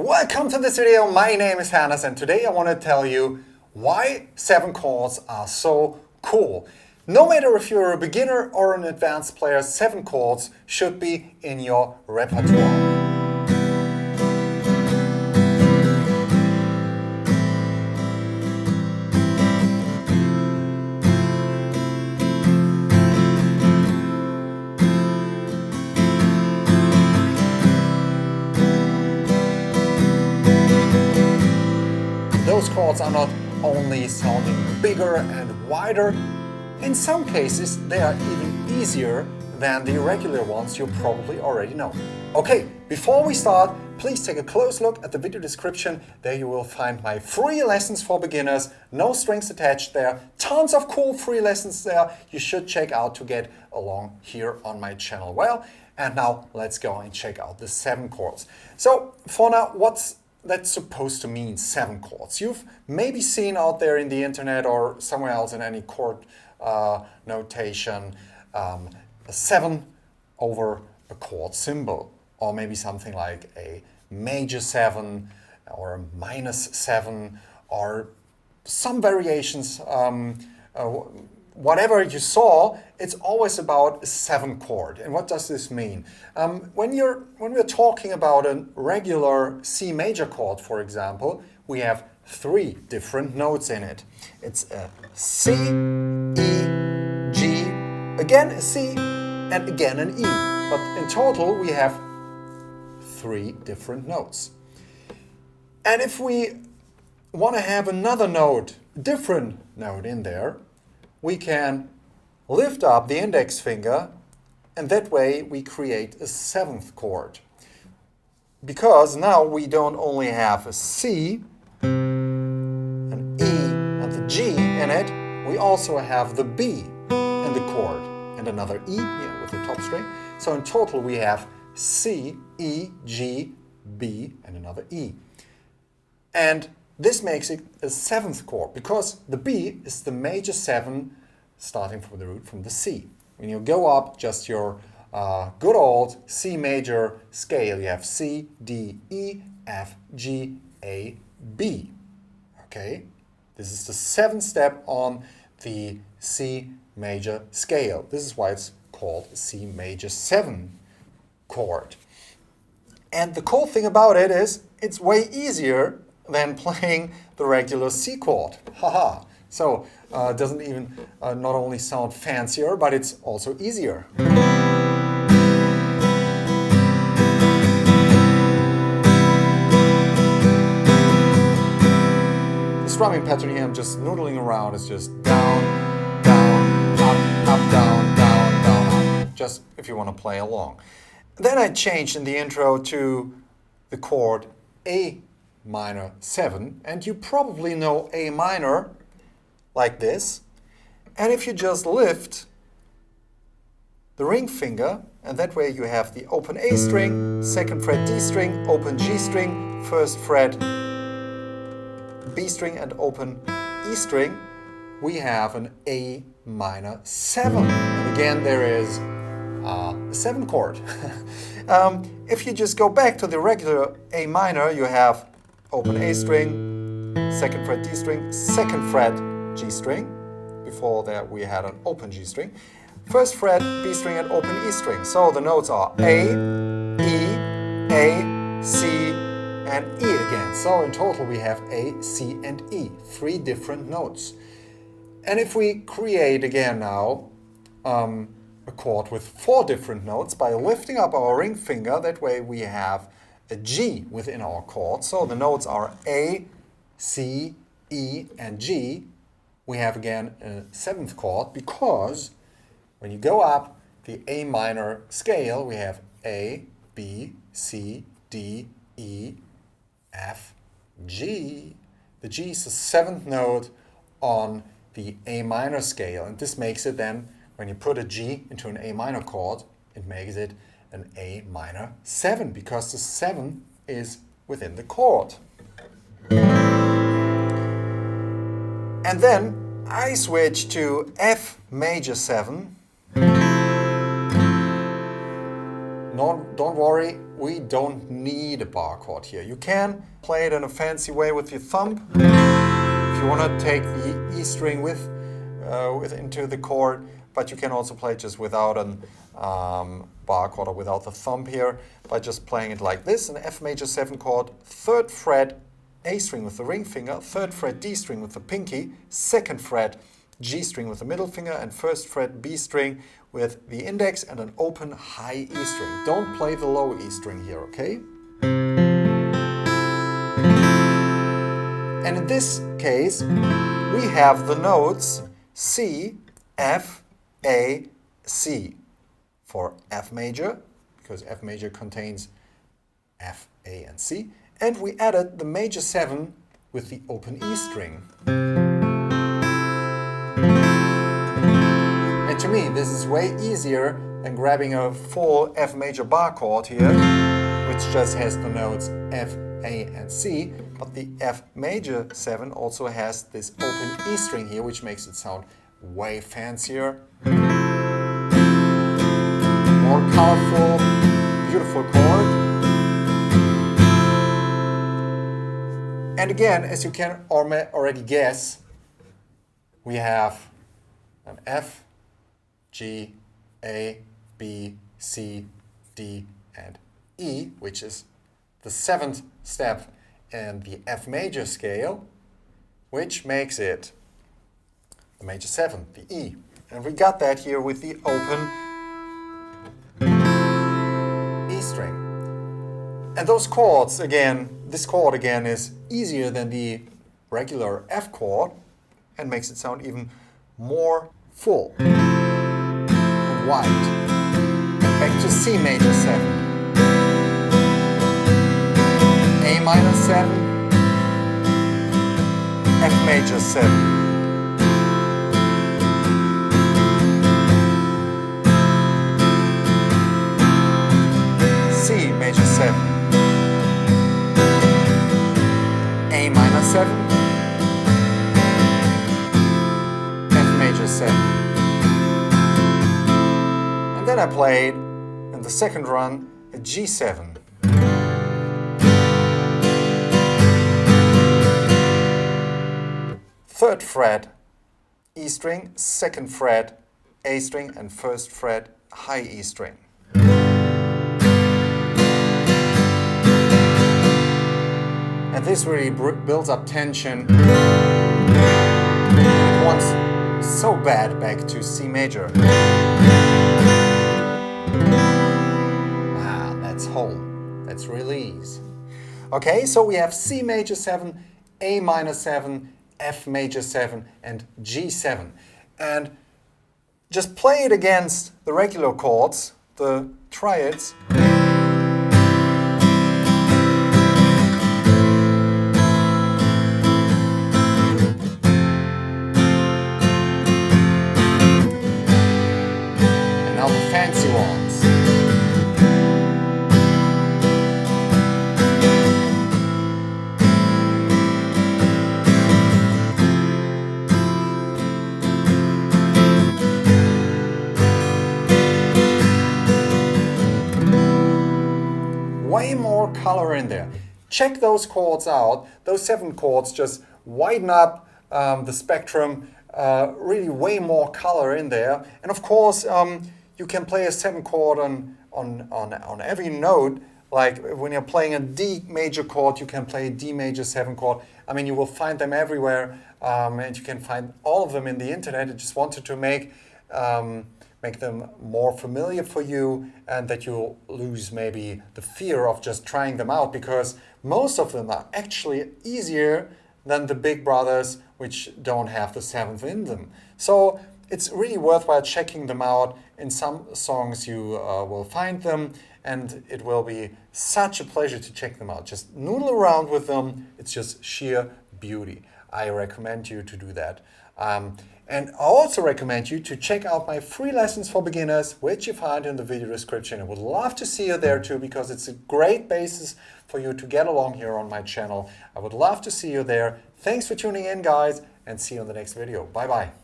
Welcome to this video. My name is Hannes and today I want to tell you why 7 chords are so cool. No matter if you're a beginner or an advanced player, 7 chords should be in your repertoire. Those chords are not only sounding bigger and wider, in some cases they are even easier than the regular ones you probably already know. Okay, before we start, please take a close look at the video description. There you will find my free lessons for beginners, no strings attached there, tons of cool free lessons there you should check out to get along here on my channel. Well, and now let's go and check out the 7 chords. So for now, what's that's supposed to mean 7 chords? You've maybe seen out there in the internet or somewhere else in any chord notation a 7 over a chord symbol, or maybe something like a major 7 or a minus 7 or some variations. Whatever you saw, it's always about a 7 chord. And what does this mean? When we're talking about a regular C major chord, for example, we have 3 different notes in it. It's a C, E, G, again a C, and again an E. But in total, we have 3 different notes. And if we want to have another note, different note in there, we can lift up the index finger, and that way we create a 7th chord. Because now we don't only have a C, an E, and the G in it, we also have the B in the chord, and another E here with the top string. So in total we have C, E, G, B, and another E. And this makes it a 7th chord because the B is the major 7 starting from the root from the C. When you go up just your good old C major scale, you have C, D, E, F, G, A, B. Okay? This is the 7th step on the C major scale. This is why it's called C major 7 chord. And the cool thing about it is it's way easier than playing the regular C chord. Haha. So it doesn't even not only sound fancier, but it's also easier. The strumming pattern here, I'm just noodling around, is just down, down, up, down, down, down, up. Just if you want to play along. Then I changed in the intro to the chord A minor 7, and you probably know A minor like this. And if you just lift the ring finger, and that way you have the open A string, 2nd fret D string, open G string, 1st fret B string, and open E string, we have an A minor 7. And again, there is a 7 chord. If you just go back to the regular A minor, you have open A string, 2nd fret D string, 2nd fret G string. Before that we had an open G string. 1st fret B string and open E string. So the notes are A, C, and E again. So in total we have A, C, and E. 3 different notes. And if we create again now a chord with 4 different notes by lifting up our ring finger, that way we have a G within our chord. So the notes are A, C, E, and G. We have again a 7th chord because when you go up the A minor scale, we have A, B, C, D, E, F, G. The G is the 7th note on the A minor scale, and this makes it then, when you put a G into an A minor chord, it makes it an A minor 7 because the 7 is within the chord. And then I switch to F major 7. Don't worry, we don't need a bar chord here. You can play it in a fancy way with your thumb. If you want to take the E string with into the chord, but you can also play just without a bar chord or without the thumb here by just playing it like this: an F major 7 chord, 3rd fret A string with the ring finger, 3rd fret D string with the pinky, 2nd fret G string with the middle finger, and 1st fret B string with the index, and an open high E string. Don't play the low E string here, okay? And in this case, we have the notes C, F, A, C for F major, because F major contains F, A, and C. And we added the major 7 with the open E string. And to me, this is way easier than grabbing a full F major bar chord here, which just has the notes F, A, and C. But the F major 7 also has this open E string here, which makes it sound way fancier, more colorful, beautiful chord. And again, as you can already guess, we have an F, G, A, B, C, D, and E, which is the 7th step in the F major scale, which makes it the major 7, the E. And we got that here with the open E string. And those chords, again, this chord again is easier than the regular F chord and makes it sound even more full and wide. Back to C major 7, A minor 7, F major 7, C major 7, A minor 7, F major 7. And then I played, in the second run, a G7. Third fret E string, 2nd fret A string, and 1st fret high E string. And this really builds up tension. It wants so bad back to C major. Wow, that's home. That's release. Okay, so we have C major 7, A minor 7, F major 7, and G7. And just play it against the regular chords, the triads. Fancy ones. Way more color in there. Check those chords out. Those 7 chords just widen up the spectrum, really way more color in there. And of course, you can play a 7 chord on every note. Like when you're playing a D major chord, you can play a D major 7 chord. I mean, you will find them everywhere, and you can find all of them in the internet. I just wanted to make them more familiar for you, and that you'll lose maybe the fear of just trying them out, because most of them are actually easier than the big brothers, which don't have the 7th in them. So it's really worthwhile checking them out. In some songs you will find them, and it will be such a pleasure to check them out. Just noodle around with them. It's just sheer beauty. I recommend you to do that. And I also recommend you to check out my free lessons for beginners, which you find in the video description. I would love to see you there too, because it's a great basis for you to get along here on my channel. I would love to see you there. Thanks for tuning in, guys, and see you in the next video. Bye-bye.